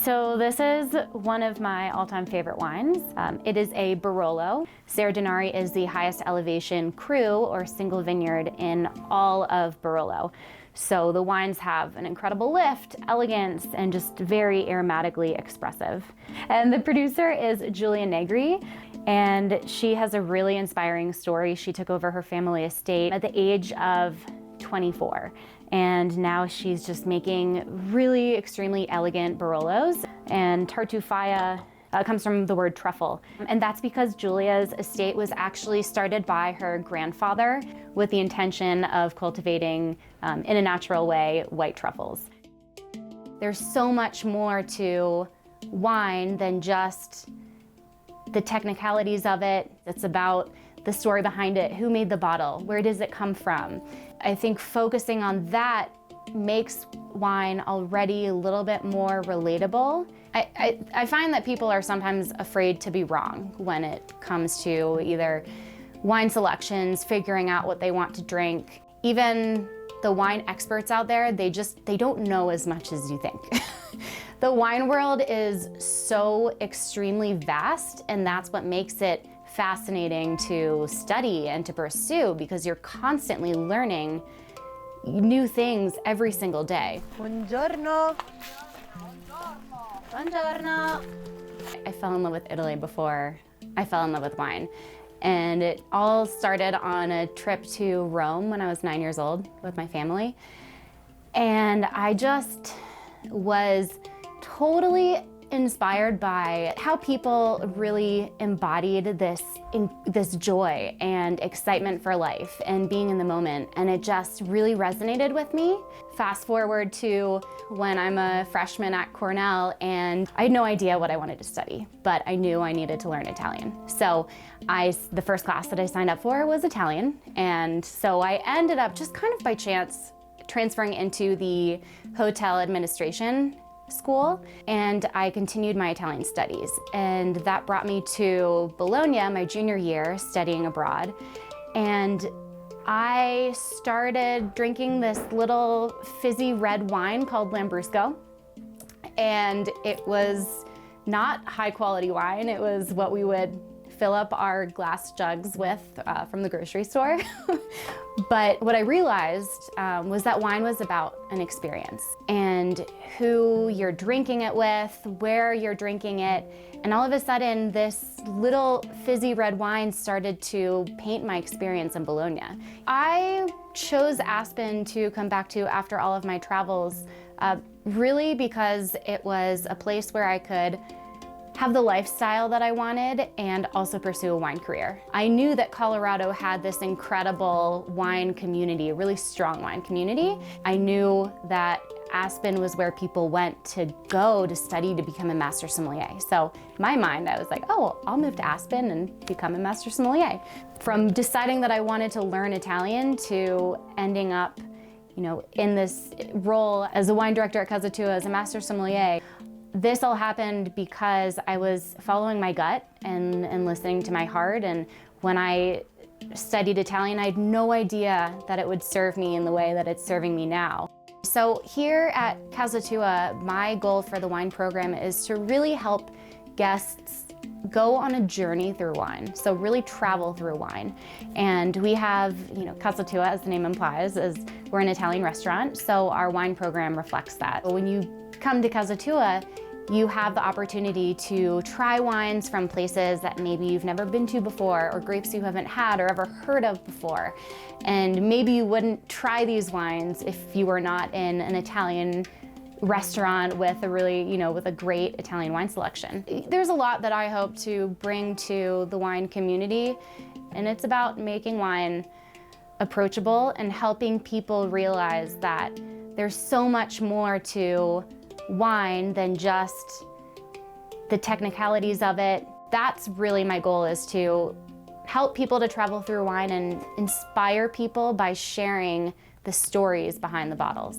So this is one of my all-time favorite wines. It is a Barolo. Serra Denari is the highest elevation cru or single vineyard in all of Barolo. So the wines have an incredible lift, elegance, and just very aromatically expressive. And the producer is Julia Negri, and she has a really inspiring story. She took over her family estate at the age of 24. And now she's just making really extremely elegant Barolos. And Tartufaya comes from the word truffle. And that's because Julia's estate was actually started by her grandfather with the intention of cultivating, in a natural way, white truffles. There's so much more to wine than just the technicalities of it. It's about the story behind it, who made the bottle, where does it come from. I think focusing on that makes wine already a little bit more relatable. I find that people are sometimes afraid to be wrong when it comes to either wine selections, figuring out what they want to drink. Even the wine experts out there, they don't know as much as you think. The wine world is so extremely vast, and that's what makes it fascinating to study and to pursue, because you're constantly learning new things every single day. Buongiorno. Buongiorno. I fell in love with Italy before I fell in love with wine. And it all started on a trip to Rome when I was 9 years old with my family. And I just was totally inspired by how people really embodied this joy and excitement for life and being in the moment, and it just really resonated with me. Fast forward to when I'm a freshman at Cornell, and I had no idea what I wanted to study, but I knew I needed to learn Italian. So the first class that I signed up for was Italian, and so I ended up just kind of by chance transferring into the hotel administration school, and I continued my Italian studies. And that brought me to Bologna my junior year, studying abroad. And I started drinking this little fizzy red wine called Lambrusco. And it was not high quality wine. It was what we would fill up our glass jugs with from the grocery store. But what I realized was that wine was about an experience, and who you're drinking it with, where you're drinking it, and all of a sudden this little fizzy red wine started to paint my experience in Bologna. I chose Aspen to come back to after all of my travels, really because it was a place where I could have the lifestyle that I wanted and also pursue a wine career. I knew that Colorado had this incredible wine community, a really strong wine community. I knew that Aspen was where people went to go to study to become a master sommelier. So in my mind, I was like, oh, I'll move to Aspen and become a master sommelier. From deciding that I wanted to learn Italian to ending up, in this role as a wine director at Casa Tua as a master sommelier, this all happened because I was following my gut and listening to my heart. And when I studied Italian, I had no idea that it would serve me in the way that it's serving me now. So here at Casa Tua, my goal for the wine program is to really help guests go on a journey through wine, so really travel through wine. And we have, Casa Tua, as the name implies, we're an Italian restaurant, so our wine program reflects that. When you come to Casa Tua, you have the opportunity to try wines from places that maybe you've never been to before, or grapes you haven't had or ever heard of before. And maybe you wouldn't try these wines if you were not in an Italian restaurant with a really, with a great Italian wine selection. There's a lot that I hope to bring to the wine community, and it's about making wine approachable and helping people realize that there's so much more to wine than just the technicalities of it. That's really my goal, is to help people to travel through wine and inspire people by sharing the stories behind the bottles.